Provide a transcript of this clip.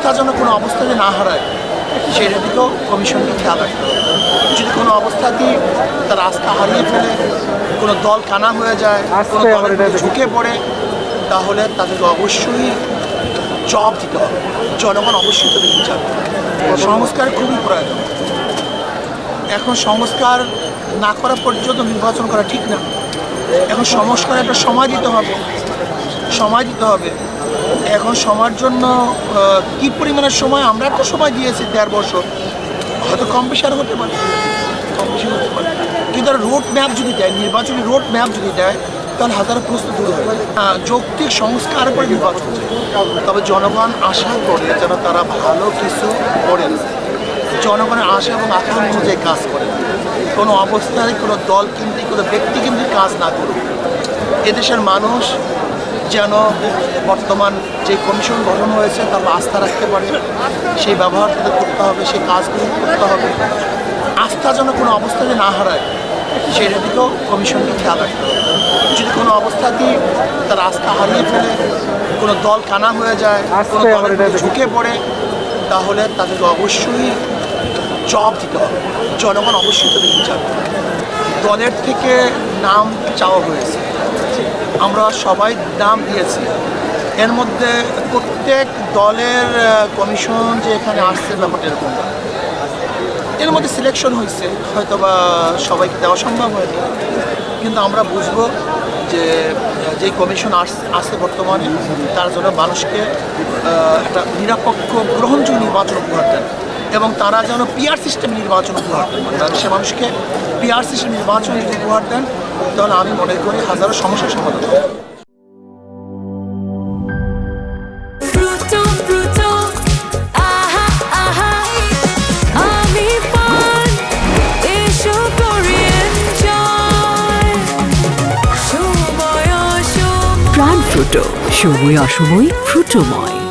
আস্থা যেন কোনো অবস্থাতে না হারায় সেটা দিকেও কমিশনকে খেয়াল রাখতে হবে। যদি কোনো অবস্থাতেই তার আস্থা হারিয়ে ফেলে, কোনো দল কানা হয়ে যায়, কোনো দলের প্রতি ঝুঁকে পড়ে, তাহলে তাদেরকে অবশ্যই জবাব দিতে হবে। জনগণ অবশ্যই তাদের বিচার করবে। সংস্কার খুবই প্রয়োজন। এখন সংস্কার না করা পর্যন্ত নির্বাচন করা ঠিক না। এখন সংস্কার একটা সময় দিতে হবে, এখন সময়ের জন্য কী পরিমাণের সময়, আমরা একটা সময় দিয়েছি 13 বছর, হয়তো কম বেশি আর হতে পারে, কিন্তু রোড ম্যাপ যদি দেয়, নির্বাচনী রোড ম্যাপ যদি দেয়, তাহলে হাজারো প্রশ্ন দূর হবে। যৌক্তিক সংস্কার করে নির্বাচন চাই, তবে জনগণ আশা করে যেন তারা ভালো কিছু করেন, জনগণের আশা এবং আকাঙ্ক্ষা অনুযায়ী কাজ করে, কোনো অবস্থায় কোনো দল কেন্দ্রিক, কোনো ব্যক্তি কেন্দ্রিক কাজ না করুক। এদেশের মানুষ যেন বর্তমান যে কমিশন গঠন হয়েছে তার আস্থা রাখতে পারে, সেই ব্যবহার তাদের করতে হবে, সেই কাজগুলো করতে হবে। আস্থা যেন কোনো অবস্থাতে না হারায় সেটা দিকেও কমিশনকে খেয়াল রাখতে হবে। যদি কোনো অবস্থাতেই তার আস্থা হারিয়ে ফেলে, কোনো দল কানা হয়ে যায়, কোনো দলের প্রতি ঝুঁকে পড়ে, তাহলে তাদেরকে অবশ্যই জবাব দিতে হবে। জনগণ অবশ্যই তাদের বিচার করবে। দলের থেকে নাম চাওয়া হয়েছে, আমরা সবাই নাম দিয়েছি। এর মধ্যে প্রত্যেক দলের কমিশন যে এখানে আসছে ব্যাপারটা এরকম না। এর মধ্যে সিলেকশন হয়েছে, হয়তো বা সবাইকে দেওয়া সম্ভব হয়নি, কিন্তু আমরা বুঝবো যে যেই কমিশন আসছে বর্তমানে, তার জন্য মানুষকে একটা নিরপেক্ষ গ্রহণযোগ্য নির্বাচন উপহার দেন, এবং তারা যেন পিআর সিস্টেম নির্বাচন উপহার দেন। বাংলাদেশের মানুষকে পিআর সিস্টেম নির্বাচন যদি উপহার দেন, তাহলে আমি মনে করি হাজারো সমস্যার সমাধান হবে। প্রাণ ফ্রুটো, সময় অসময় ফ্রুটোময়।